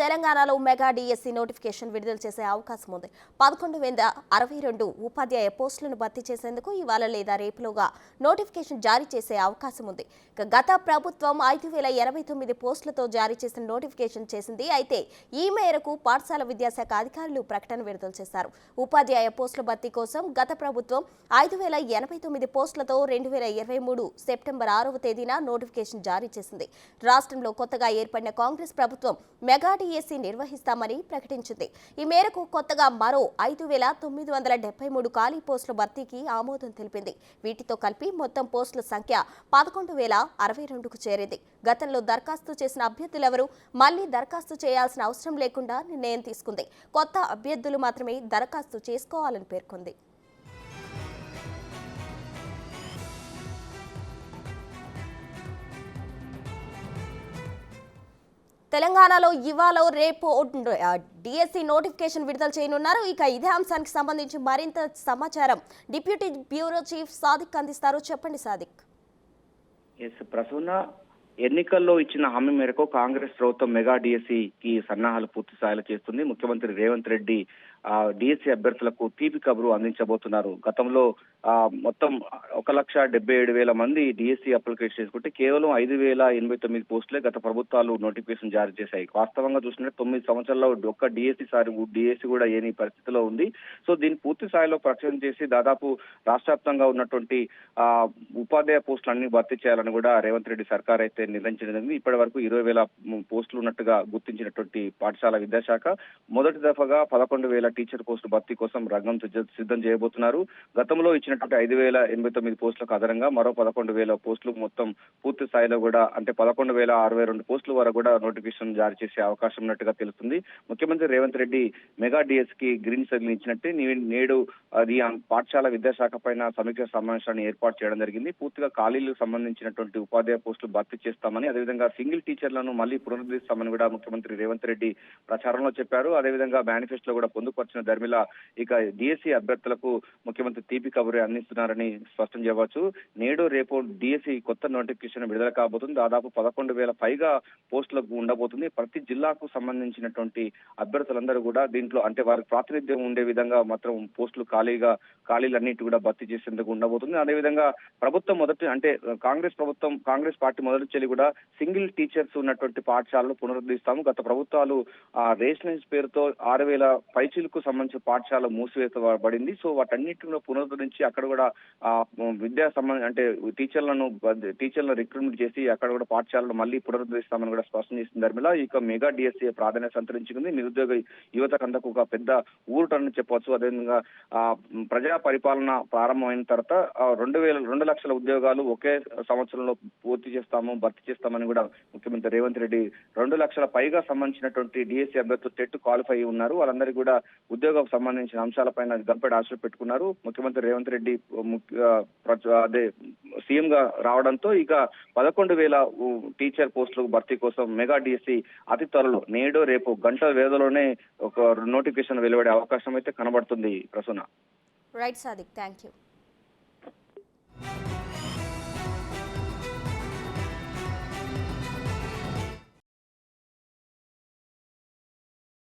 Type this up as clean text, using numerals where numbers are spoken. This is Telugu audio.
తెలంగాణలో మెగా డిఎస్సి నోటిఫికేషన్ విడుదల చేసే అవకాశం ఉంది. 1162 ఉపాధ్యాయ పోస్టులను భర్తీ చేసేందుకు ఇవాళ లేదా రేపులోగా నోటిఫికేషన్ జారీ చేసే అవకాశం ఉంది. గత ప్రభుత్వం 5089 పోస్టులతో జారీ చేసిన నోటిఫికేషన్ చేసింది. అయితే ఈ మేరకు పాఠశాల విద్యాశాఖ అధికారులు ప్రకటన విడుదల చేశారు. ఉపాధ్యాయ పోస్టుల భర్తీ కోసం గత ప్రభుత్వం 5089 పోస్టులతో 2023 సెప్టెంబర్ 6వ తేదీన నోటిఫికేషన్ జారీ చేసింది. రాష్ట్రంలో కొత్తగా ఏర్పడిన కాంగ్రెస్ ప్రభుత్వం మెగా డిఎస్సి నిర్వహిస్తామని ప్రకటించింది. ఈ మేరకు కొత్తగా మరో 5973 ఖాళీ పోస్టుల భర్తీకి ఆమోదం తెలిపింది. వీటితో కలిపి మొత్తం పోస్టుల సంఖ్య 11,062కు చేరింది. గతంలో దరఖాస్తు చేసిన అభ్యర్థులెవరూ మళ్లీ దరఖాస్తు చేయాల్సిన అవసరం లేకుండా నిర్ణయం తీసుకుంది. కొత్త అభ్యర్థులు మాత్రమే దరఖాస్తు చేసుకోవాలని పేర్కొంది. తెలంగాణలో ఇవాళ రేపు డిఎస్సి నోటిఫికేషన్ విడుదల చేయనున్నారు. ఇక ఇదే అంశానికి సంబంధించి మరింత సమాచారం డిప్యూటీ బ్యూరో చీఫ్ సాదిక్ అందిస్తారు. చెప్పండి సాదిక్. ప్రసన్న, ఎన్నికల్లో ఇచ్చిన హామీ మేరకు కాంగ్రెస్ ప్రభుత్వం మెగా డిఎస్సికి సన్నాహాలు పూర్తి స్థాయిలో చేస్తుంది. ముఖ్యమంత్రి రేవంత్ రెడ్డి డిఎస్సి అభ్యర్థులకు తీపి కబురు అందించబోతున్నారు. గతంలో మొత్తం 1,77,000 మంది డిఎస్సి అప్లికేషన్ చేసుకుంటే కేవలం 5,089 పోస్టులే గత ప్రభుత్వాలు నోటిఫికేషన్ జారీ చేశాయి. వాస్తవంగా చూసినట్టు 9 సంవత్సరాల్లో ఒక్క డిఎస్సి కూడా ఏని పరిస్థితిలో ఉంది. సో దీన్ని పూర్తి స్థాయిలో ప్రచురణ చేసి దాదాపు రాష్ట్ర వ్యాప్తంగా ఉన్నటువంటి ఉపాధ్యాయ పోస్టులన్నీ భర్తీ చేయాలని కూడా రేవంత్ రెడ్డి సర్కార్ అయితే నిర్ణయించింది. ఇప్పటి వరకు 20,000 పోస్టులు ఉన్నట్టుగా గుర్తించినటువంటి పాఠశాల విద్యాశాఖ మొదటి దఫాగా 11,000 టీచర్ పోస్టుల భర్తీ కోసం రంగం సిద్ధం చేయబోతున్నారు. గతంలో ఇచ్చినటువంటి 5,089 పోస్టులకు అదనంగా మరో 11,000 పోస్టులు మొత్తం పూర్తి స్థాయిలో కూడా అంటే 11,062 పోస్టుల వరకు కూడా నోటిఫికేషన్ జారీ చేసే అవకాశం ఉన్నట్టుగా తెలుస్తుంది. ముఖ్యమంత్రి రేవంత్ రెడ్డి మెగా డిఎస్ కి గ్రీన్ సిగ్నల్ ఇచ్చినట్టే నేడు అది పాఠశాల విద్యాశాఖ పైన సమీక్ష సమావేశాన్ని ఏర్పాటు చేయడం జరిగింది. పూర్తిగా ఖాళీలకు సంబంధించినటువంటి ఉపాధ్యాయ పోస్టులు భర్తీ చేస్తామని, అదేవిధంగా సింగిల్ టీచర్లను మళ్లీ పునరుద్ధరిస్తామని కూడా ముఖ్యమంత్రి రేవంత్ రెడ్డి ప్రచారంలో చెప్పారు. అదేవిధంగా మేనిఫెస్టోలో కూడా పొందుపరిచిన ధర్మిల ఇక డిఎస్సి అభ్యర్థులకు ముఖ్యమంత్రి తీపి కబురు అందిస్తున్నారని స్పష్టం చేయవచ్చు. నేడు రేపు డిఎస్సి కొత్త నోటిఫికేషన్ విడుదల కాబోతుంది. దాదాపు 11,000 పైగా పోస్టులకు ఉండబోతుంది. ప్రతి జిల్లాకు సంబంధించినటువంటి అభ్యర్థులందరూ కూడా దీంట్లో అంటే వారికి ప్రాతినిధ్యం ఉండే విధంగా మాత్రం పోస్టులు ఖాళీలన్నిటి కూడా భర్తీ చేసేందుకు ఉండబోతుంది. అదేవిధంగా ప్రభుత్వం కాంగ్రెస్ పార్టీ మొదటి చెల్లి కూడా సింగిల్ టీచర్స్ ఉన్నటువంటి పాఠశాలను పునరుద్ధరిస్తాము. గత ప్రభుత్వాలు రేషనైజ్ పేరుతో 6,000 పైచీలకు సంబంధించిన పాఠశాల మూసివేయబడింది. సో వాటన్నిటిని పునరుద్ధరించి అక్కడ కూడా అంటే టీచర్లను రిక్రూట్మెంట్ చేసి అక్కడ కూడా పాఠశాలను మళ్ళీ పునరుద్ధరిస్తామని కూడా స్పష్టం చేసిన ధర్మిల ఇక మెగా డిఎస్సి ప్రాధాన్యత సంతరించుకుంది. నిరుద్యోగ యువతకందకు ఒక పెద్ద ఊరటని చెప్పవచ్చు. అదేవిధంగా ప్రజా పరిపాలన ప్రారంభమైన తర్వాత 2 లక్షల ఉద్యోగాలు ఒకే సంవత్సరంలో భర్తీ చేస్తామని కూడా ముఖ్యమంత్రి రేవంత్ రెడ్డి 2 లక్షల పైగా సంబంధించినటువంటి డిఎస్సి అభ్యర్థులు టెట్ క్వాలిఫై ఉన్నారు. వాళ్ళందరికీ కూడా ఉద్యోగం సంబంధించిన అంశాలపైన గంపెడు ఆశలు పెట్టుకున్నారు. ముఖ్యమంత్రి రేవంత్ రెడ్డి సీఎం గా రావడంతో ఇక 11,000 టీచర్ పోస్టులకు భర్తీ కోసం మెగా డిఎస్సి అతి త్వరలో నేడు రేపు గంటల వ్యవధిలోనే ఒక నోటిఫికేషన్ వెలువడే అవకాశం అయితే కనబడుతుంది. Prasanna. Right Sadiq, thank you.